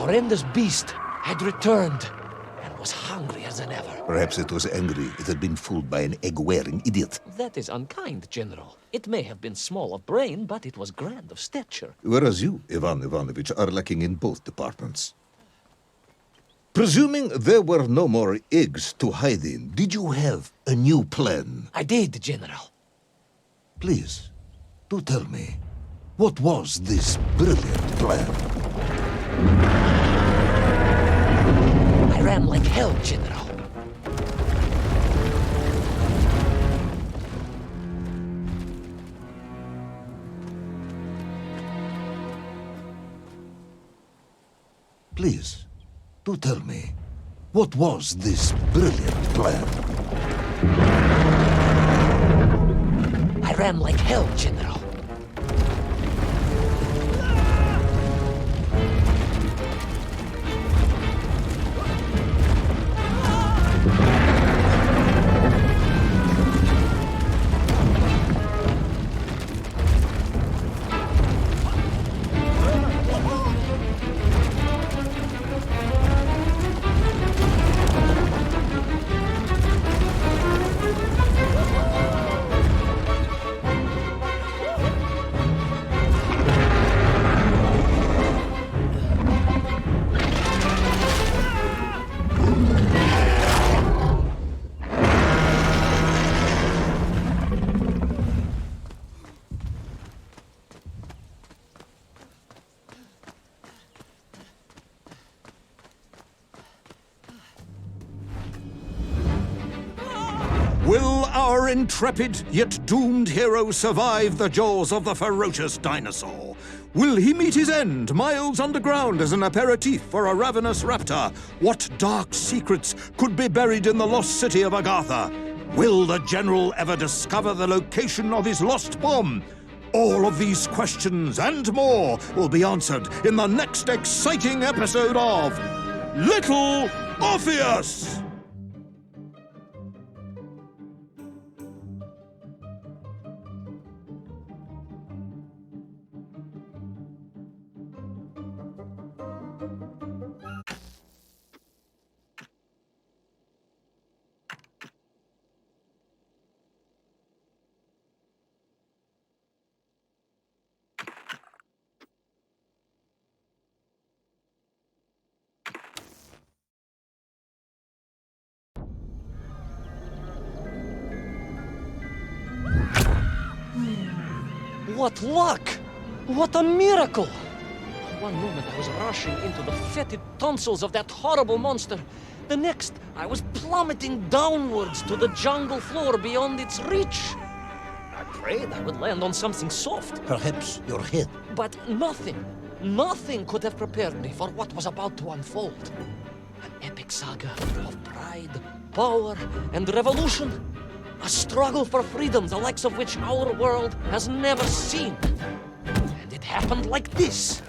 horrendous beast had returned and was hungrier than ever. Perhaps it was angry it had been fooled by an egg-wearing idiot. That is unkind, General. It may have been small of brain, but it was grand of stature. Whereas you, Ivan Ivanovich, are lacking in both departments. Presuming there were no more eggs to hide in, did you have a new plan? I did, General. Please, do tell me, what was this brilliant plan? I ran like hell, General. Please, do tell me, what was this brilliant plan? I ran like hell, General. Will our intrepid yet doomed hero survive the jaws of the ferocious dinosaur? Will he meet his end miles underground as an aperitif for a ravenous raptor? What dark secrets could be buried in the lost city of Agatha? Will the general ever discover the location of his lost bomb? All of these questions and more will be answered in the next exciting episode of Little Orpheus! What luck! What a miracle! One moment I was rushing into the fetid tonsils of that horrible monster. The next, I was plummeting downwards to the jungle floor beyond its reach. I prayed I would land on something soft. Perhaps your head. But nothing could have prepared me for what was about to unfold. An epic saga of pride, power, and revolution. A struggle for freedom, the likes of which our world has never seen. And it happened like this.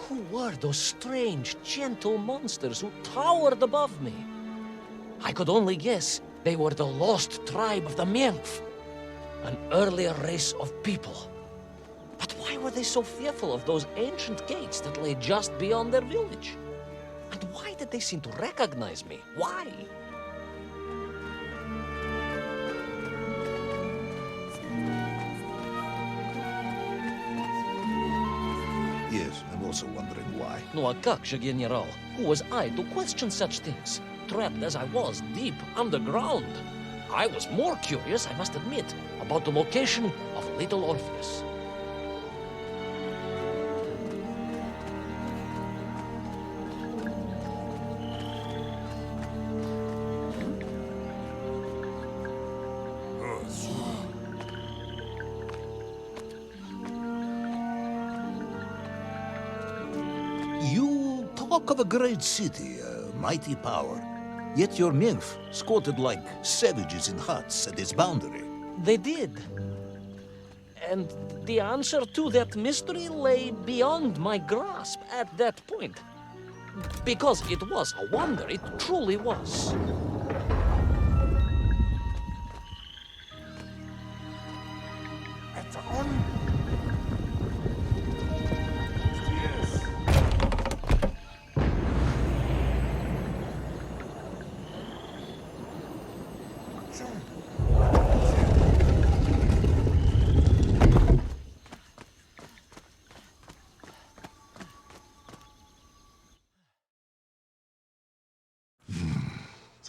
Who were those strange, gentle monsters who towered above me? I could only guess they were the lost tribe of the Menkf, an earlier race of people. But why were they so fearful of those ancient gates that lay just beyond their village? And why did they seem to recognize me? Why? Yes, I'm also wondering why. No, a как же, General? Who was I to question such things? Trapped as I was deep underground. I was more curious, I must admit, about the location of little Orpheus. You talk of a great city, a mighty power. Yet your nymph squatted like savages in huts at its boundary. They did. And the answer to that mystery lay beyond my grasp at that point. Because it was a wonder, it truly was.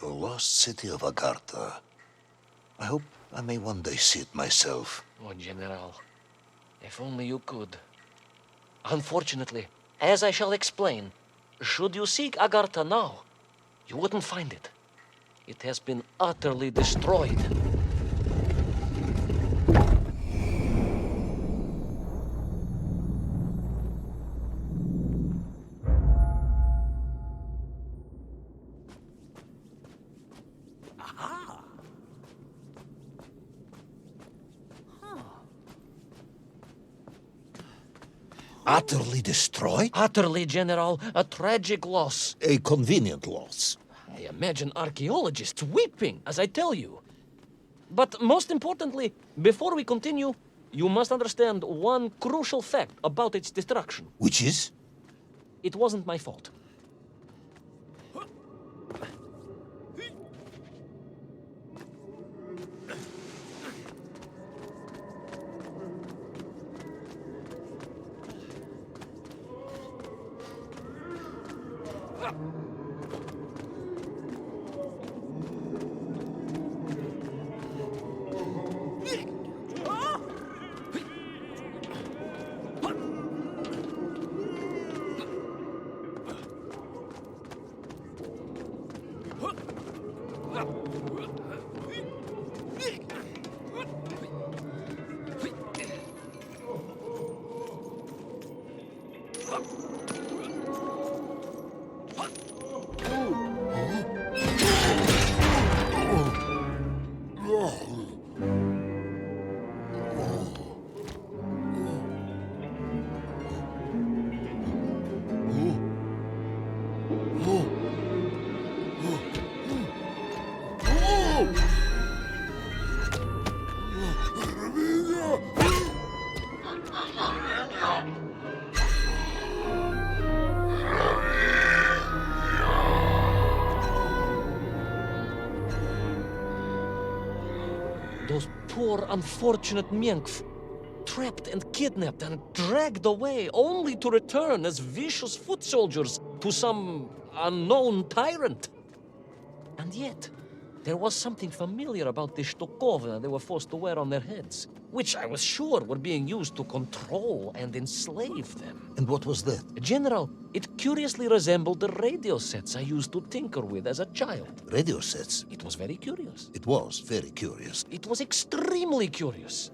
The lost city of Agartha. I hope I may one day see it myself. Oh, General, if only you could. Unfortunately, as I shall explain, should you seek Agartha now, you wouldn't find it. It has been utterly destroyed. Utterly destroyed? Utterly, General, a tragic loss. A convenient loss. I imagine archaeologists weeping as I tell you. But most importantly, before we continue, you must understand one crucial fact about its destruction. Which is? It wasn't my fault. Those poor, unfortunate Menkf, trapped and kidnapped and dragged away, only to return as vicious foot soldiers to some unknown tyrant. And yet, there was something familiar about the Shtukovna they were forced to wear on their heads, which I was sure were being used to control and enslave them. And what was that? General, it curiously resembled the radio sets I used to tinker with as a child. Radio sets. It was very curious. It was very curious. It was extremely curious.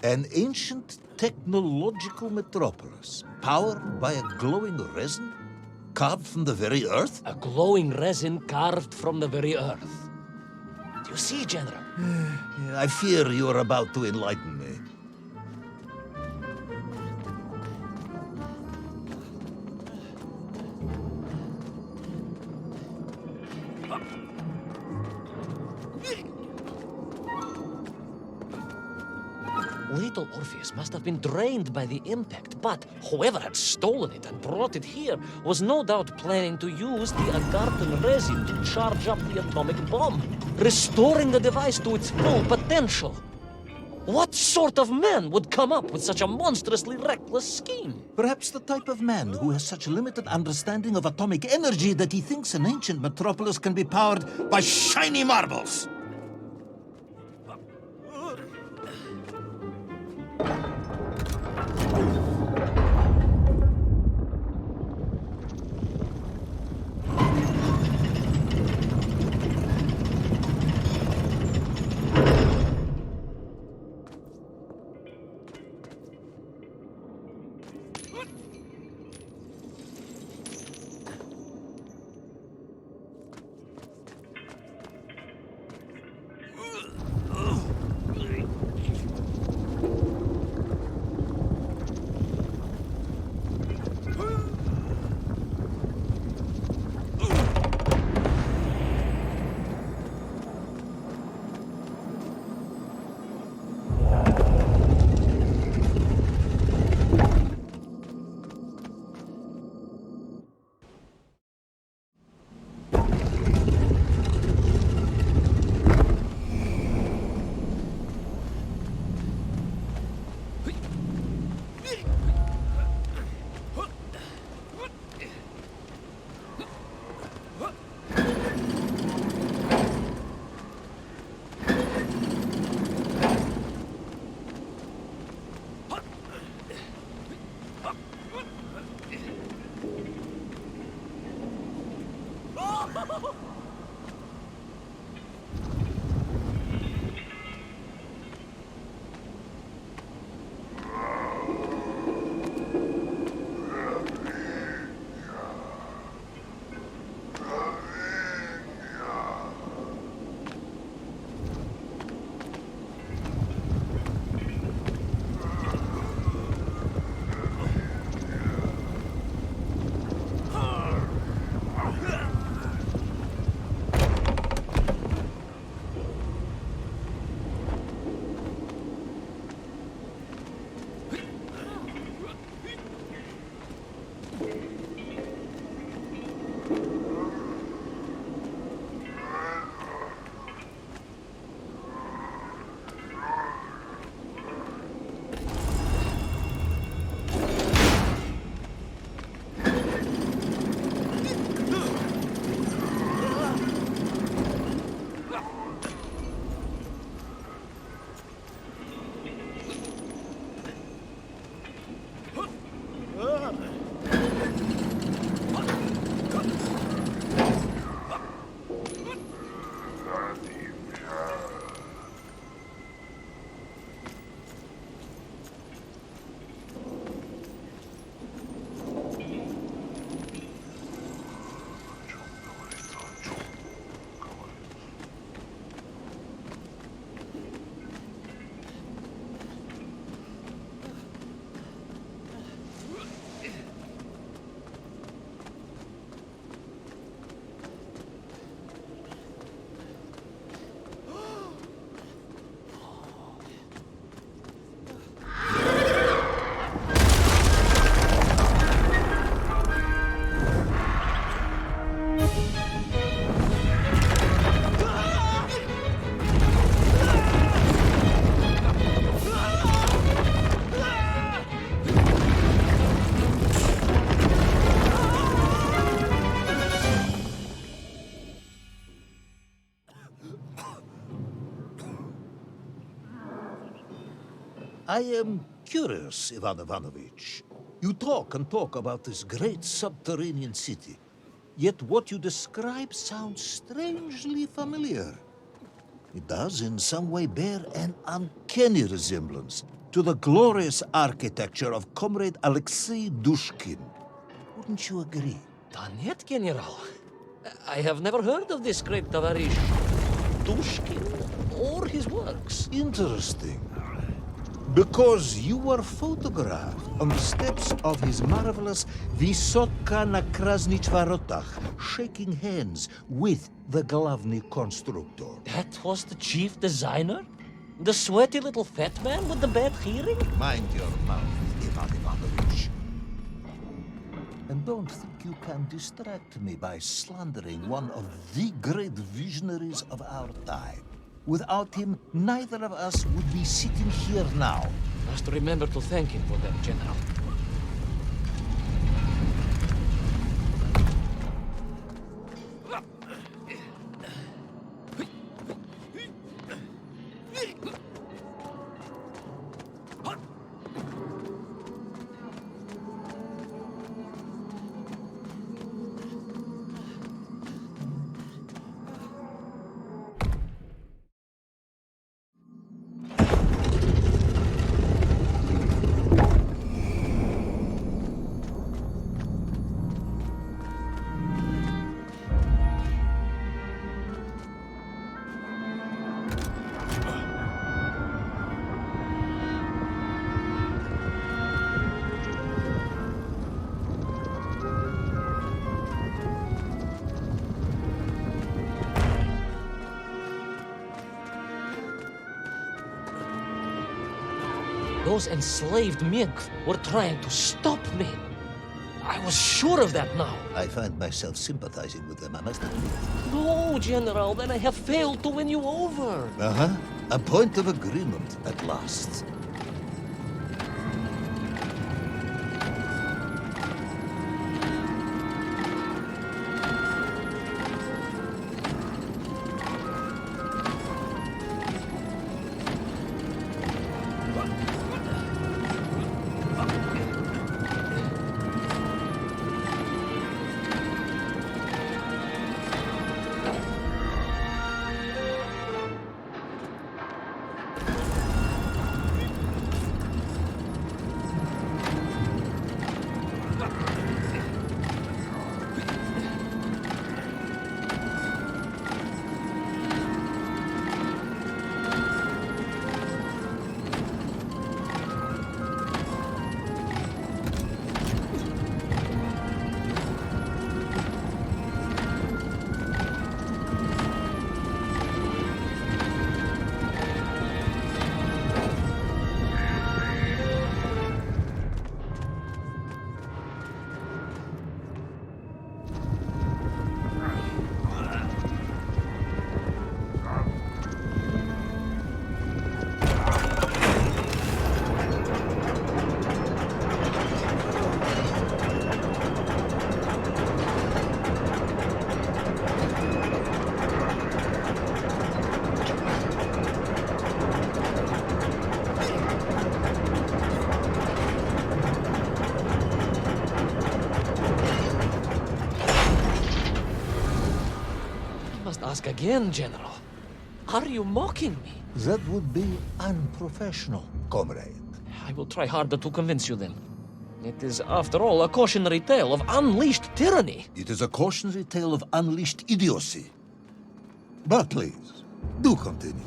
An ancient technological metropolis, powered by a glowing resin, carved from the very earth? A glowing resin carved from the very earth. Do you see, General? I fear you are about to enlighten me. Little Orpheus must have been drained by the impact, but whoever had stolen it and brought it here was no doubt planning to use the Agarthan resin to charge up the atomic bomb, restoring the device to its full potential. What sort of man would come up with such a monstrously reckless scheme? Perhaps the type of man who has such limited understanding of atomic energy that he thinks an ancient metropolis can be powered by shiny marbles. I am curious, Ivan Ivanovich. You talk and talk about this great subterranean city, yet what you describe sounds strangely familiar. It does in some way bear an uncanny resemblance to the glorious architecture of Comrade Alexei Dushkin. Wouldn't you agree? Danit, General. I have never heard of this great tavarish Dushkin or his works. Interesting. Because you were photographed on the steps of his marvelous Vysotka na Krasnich Varotach, shaking hands with the Glavny constructor. That was the chief designer? The sweaty little fat man with the bad hearing? Mind your mouth, Ivan Ivanovich. And don't think you can distract me by slandering one of the great visionaries of our time. Without him, neither of us would be sitting here now. Must remember to thank him for that, General. Those enslaved mink were trying to stop me. I was sure of that now. I find myself sympathizing with them, I must admit. No, General, then I have failed to win you over. Uh-huh. A point of agreement at last. Ask again, General. Are you mocking me? That would be unprofessional, comrade. I will try harder to convince you then. It is, after all, a cautionary tale of unleashed tyranny. It is a cautionary tale of unleashed idiocy. But please, do continue.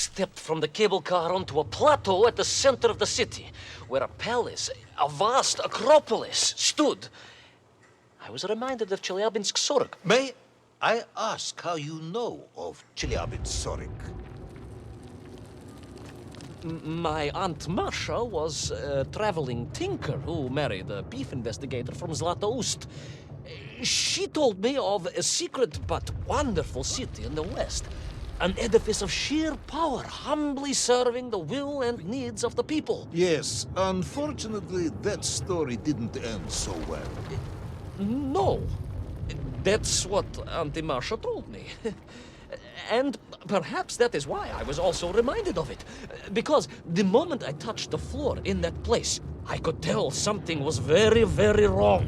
stepped from the cable car onto a plateau at the center of the city, where a palace, a vast acropolis, stood. I was reminded of Chelyabinsk Sorok. May I ask how you know of Chelyabinsk? My Aunt Masha was a traveling tinker who married a beef investigator from Zlatoust. She told me of a secret but wonderful city in the west. An edifice of sheer power, humbly serving the will and needs of the people. Yes, unfortunately, that story didn't end so well. No. That's what Auntie Marcia told me. And perhaps that is why I was also reminded of it. Because the moment I touched the floor in that place, I could tell something was very, very wrong.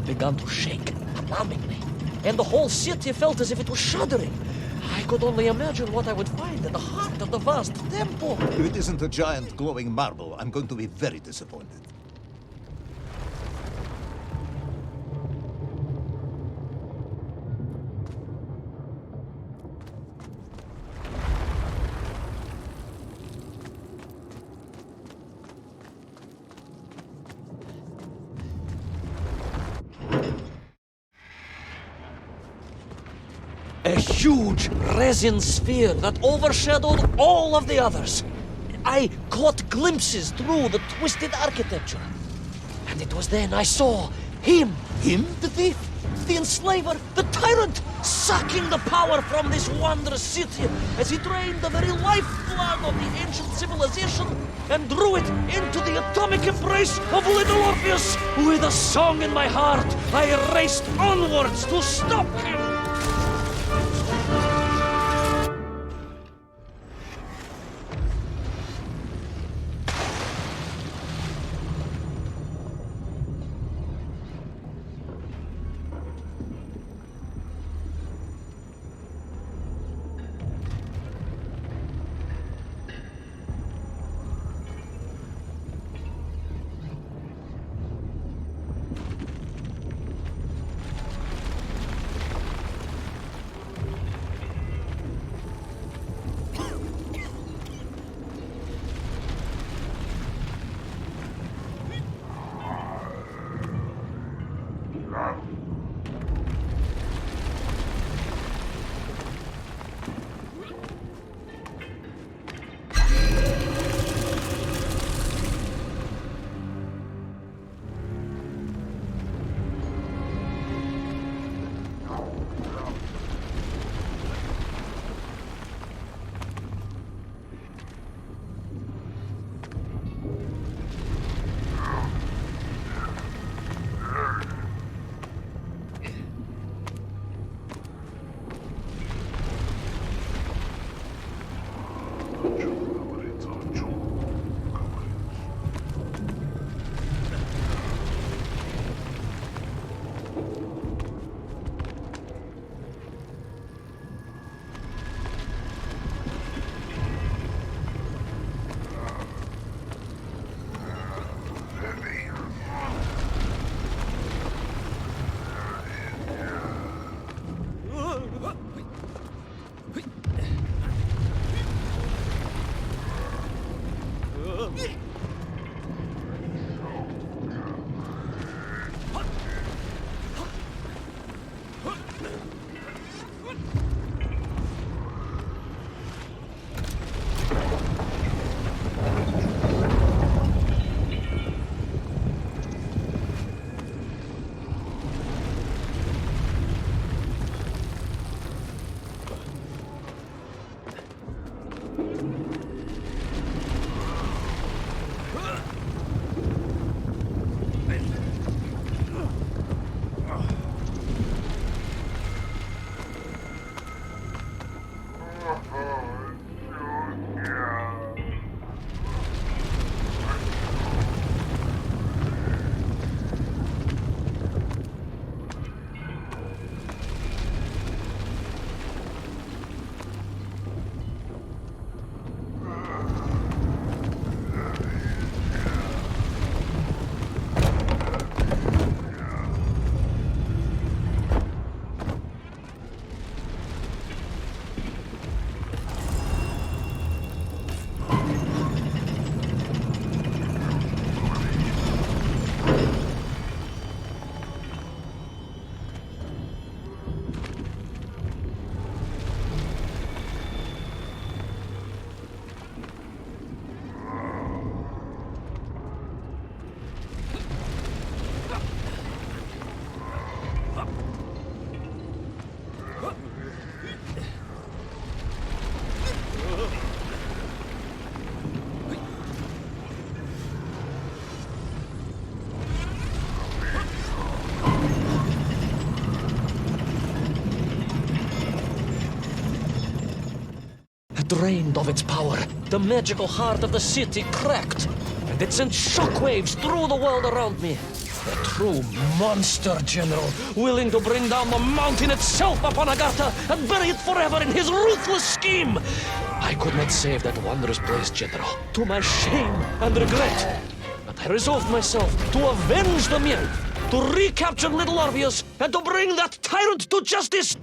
Began to shake alarmingly, and the whole city felt as if it was shuddering. I could only imagine what I would find in the heart of the vast temple. If it isn't a giant glowing marble, I'm going to be very disappointed. A huge resin sphere that overshadowed all of the others. I caught glimpses through the twisted architecture. And it was then I saw him. Him? The thief, the enslaver, the tyrant, sucking the power from this wondrous city as he drained the very lifeblood of the ancient civilization and drew it into the atomic embrace of little Orpheus. With a song in my heart, I raced onwards to stop him. drained of its power, the magical heart of the city cracked, and it sent shockwaves through the world around me. A true monster general, willing to bring down the mountain itself upon Agartha and bury it forever in his ruthless scheme. I could not save that wondrous place, General, to my shame and regret. But I resolved myself to avenge the myth, to recapture little Orpheus, and to bring that tyrant to justice.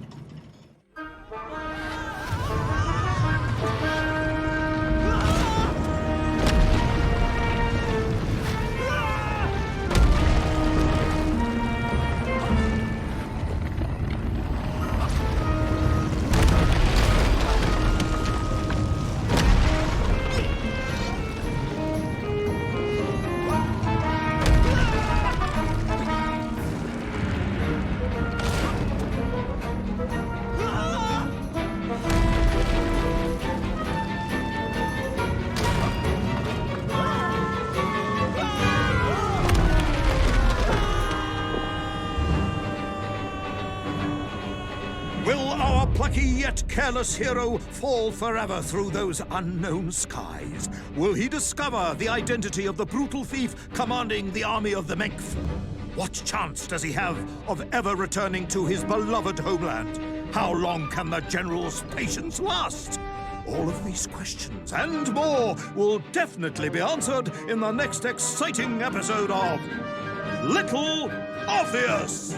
Will our plucky yet careless hero fall forever through those unknown skies? Will he discover the identity of the brutal thief commanding the army of the Menk? What chance does he have of ever returning to his beloved homeland? How long can the general's patience last? All of these questions and more will definitely be answered in the next exciting episode of Little Orpheus!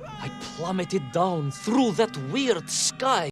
I plummeted down through that weird sky.